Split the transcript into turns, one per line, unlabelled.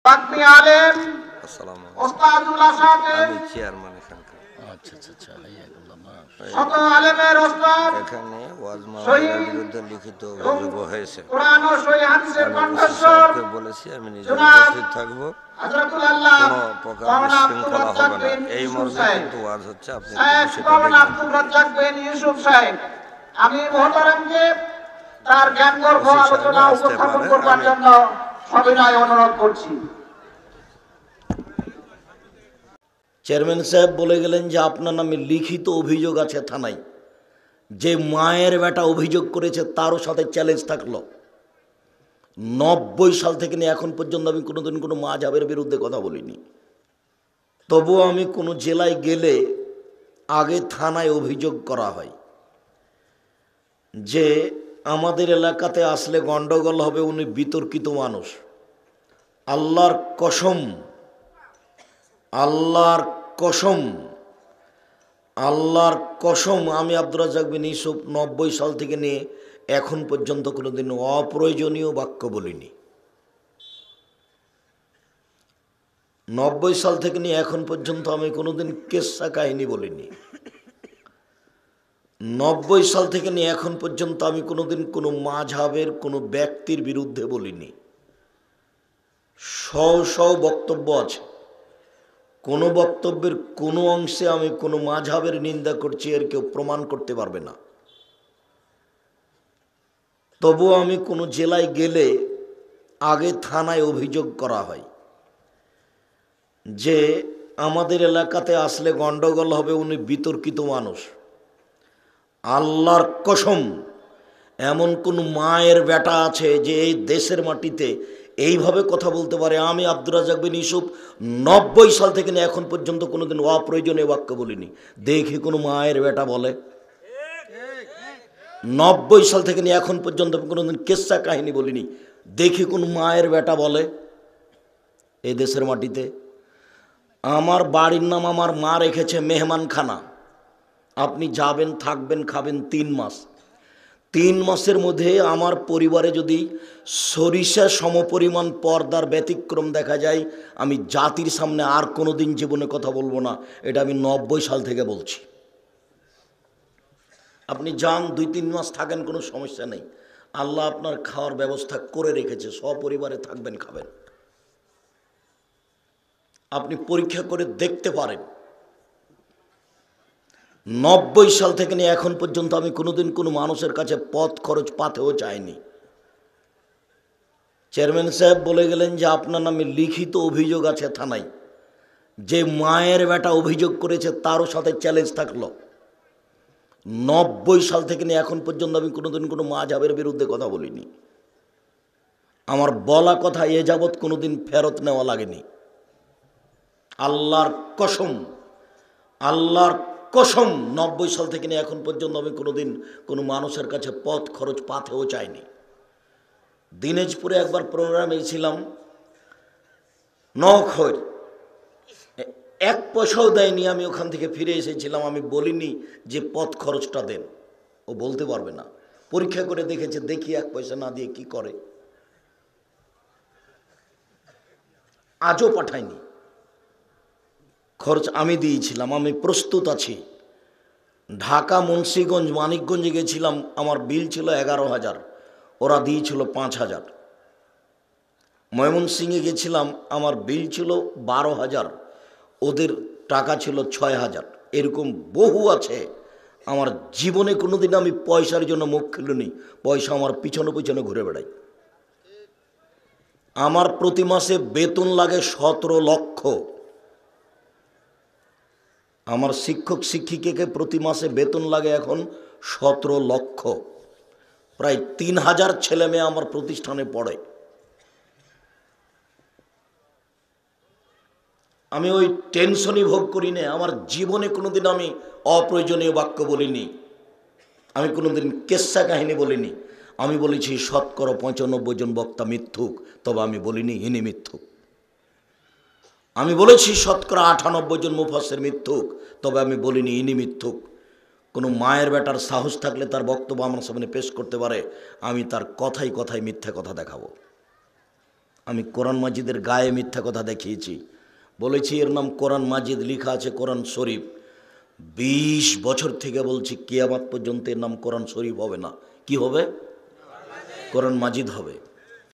বাকমি আলেম ওস্তাদুল আসাদের
আমি চেয়ারম্যান এখানকার।
আচ্ছা আচ্ছা আচ্ছা,
শত আলেমের ওস্তাদ
এখানে ওয়াজ মাহফিলের বিরুদ্ধে লিখিত অভিযোগ হয়েছে।
কুরআন ও সহিহ হাদিসের
আমি ওসি
কণ্ঠস্বর
সাহেবকে বলেছি আমি নিজে উপস্থিত থাকবো,
হযরতুল আল্লাহ
কোনো প্রকার বিশৃঙ্খলা হবে না, এই মর্মে কিন্তু ওয়াজ হচ্ছে। আপনি সেটা
আব্দুল রাজ্জাক বিন ইউসুফ সাহেব, আমি মুহতারামকে তার জ্ঞানগর্ভ আলোচনা উপস্থাপন করবার জন্য সবিনয় অনুরোধ করছি।
চেয়ারম্যান সাহেব বলে গেলেন যে আপনার নামে লিখিত অভিযোগ আছে থানায়, যে মায়ের বেটা অভিযোগ করেছে তারও সাথে চ্যালেঞ্জ থাকলো। 90 সাল থেকে নিয়ে এখন পর্যন্ত আমি কোনোদিন কোনো মাযহাবের বিরুদ্ধে কথা বলিনি। তবুও আমি কোনো জেলায় গেলে আগে থানায় অভিযোগ করা হয় যে আমাদের এলাকাতে আসলে গন্ডগোল হবে, উনি বিতর্কিত মানুষ। আল্লাহর কসম, আল্লাহর কসম, আল্লাহর কসম, আমি আব্দুর রাজ্জাক বিন ইউসুফ 90 সাল থেকে নিয়ে এখন পর্যন্ত কোনোদিন অপ্রয়োজনীয় বাক্য বলিনি। 90 সাল থেকে নিয়ে এখন পর্যন্ত আমি কোনোদিন কেসা কাহিনী বলিনি। 90 সাল থেকে নিয়ে এখন পর্যন্ত আমি কোনোদিন কোনো মাযহাবের কোনো ব্যক্তির বিরুদ্ধে বলিনি। শও বক্তব্য আছে, কোনো বক্তব্যের কোনো অংশে আমি কোনো মাযহাবের নিন্দা করছি এর কেউ প্রমাণ করতে পারবে না। তবুও আমি কোনো জেলায় গেলে আগে থানায় অভিযোগ করা হয় যে আমাদের এলাকাতে আসলে গন্ডগোল হবে, উনি বিতর্কিত মানুষ। আল্লাহর কসম, এমন কোন মায়ের বেটা আছে যে এই দেশের মাটিতে এইভাবে কথা বলতে পারে? আমি আব্দুর রাজ্জাক বিন ইউসুফ 90 সাল থেকে নিয়ে এখন পর্যন্ত কোনোদিন অপ্রয়োজনীয় বাক্য বলিনি। দেখি কোনো মায়ের বেটা বলে? 90 সাল থেকে নিয়ে এখন পর্যন্ত কোনোদিন কেসা কাহিনী বলিনি। দেখি কোন মায়ের বেটা বলে এই দেশের মাটিতে? আমার বাড়ির নাম আমার মা রেখেছে মেহমানখানা। আপনি যাবেন, থাকবেন, খাবেন 3 মাস। 3 মাসের মধ্যে আমার পরিবারে যদি সরিষা সমপরিমাণ পর্দার ব্যতিক্রম দেখা যায়, আমি জাতির সামনে আর কোনো দিন জীবনে কথা বলবো না। এটা আমি 90 সাল থেকে বলছি। আপনি যান, 2-3 মাস থাকেন, কোনো সমস্যা নেই। আল্লাহ আপনার খাওয়ার ব্যবস্থা করে রেখেছে, সপরিবারে থাকবেন, খাবেন। আপনি পরীক্ষা করে দেখতে পারেন। 90 সাল থেকে নিয়ে এখন পর্যন্ত আমি কোনোদিন কোনো মানুষের কাছে পথ খরচ পাতেও চাইনি। চেয়ারম্যান সাহেব বলে গেলেন যে আপনার নামে লিখিত অভিযোগ আছে থানায়, যে মায়ের বেটা অভিযোগ করেছে তারও সাথে চ্যালেঞ্জ থাকলো। 90 সাল থেকে নিয়ে এখন পর্যন্ত আমি কোনোদিন কোনো মাযহাবের বিরুদ্ধে কথা বলিনি। আমার বলা কথা এ যাবৎ কোনোদিন ফেরত নেওয়া লাগেনি। আল্লাহর কসম, আল্লাহর কসম, 90 সাল থেকে নিয়ে এখন পর্যন্ত আমি কোনোদিন কোনো মানুষের কাছে পথ খরচ পাতেও চাইনি। দিনাজপুরে একবার প্রোগ্রামে ছিলাম, নখর 1 পয়সাও দেয়নি, আমি ওখান থেকে ফিরে এসেছিলাম। আমি বলিনি যে পথ খরচটা দেন, ও বলতে পারবে না। পরীক্ষা করে দেখেছে, দেখি 1 পয়সা না দিয়ে কি করে। আজও পাঠায়নি, খরচ আমি দিয়েছিলাম। আমি প্রস্তুত আছি। ঢাকা, মুন্সিগঞ্জ, মানিকগঞ্জে গেছিলাম, আমার বিল ছিল 11,000, ওরা দিয়েছিল 5,000। ময়মনসিংহে গেছিলাম, আমার বিল ছিল 12,000, ওদের টাকা ছিল 6,000। এরকম বহু আছে। আমার জীবনে কোনোদিন আমি পয়সার জন্য মুখ খুলিনি। পয়সা আমার পিছনে পিছনে ঘুরে বেড়াই। আমার প্রতি মাসে বেতন লাগে 17 লক্ষ। আমার শিক্ষক শিক্ষিকাকে প্রতি মাসে বেতন লাগে এখন 17 লক্ষ। প্রায় 3,000 ছেলে মেয়ে আমার প্রতিষ্ঠানে পড়ে। আমি ওই টেনশনই ভোগ করি না। আমার জীবনে কোনোদিন আমি অপ্রয়োজনীয় বাক্য বলিনি। আমি কোনোদিন কেসা কাহিনী বলিনি। আমি বলেছি 95% জন বক্তা মিথ্যুক, তবে আমি বলিনি ইনি মিথ্যুক। আমি বলেছি 98% জন মুফাসসির মিথ্যুক, তবে আমি বলিনি ইনি মিথ্যুক। কোনো মায়ের বেটার সাহস থাকলে তার বক্তব্য আমার সামনে পেশ করতে পারে, আমি তার কথায় কথায় মিথ্যা কথা দেখাবো। আমি কোরআন মাজিদের গায়ে মিথ্যা কথা দেখিয়েছি, বলেছি এর নাম কোরআন মাজিদ, লেখা আছে কোরআন শরীফ। 20 বছর থেকে বলছি কিয়ামত পর্যন্ত এর নাম কোরআন শরীফ হবে না, কি হবে? কোরআন মাজিদ হবে।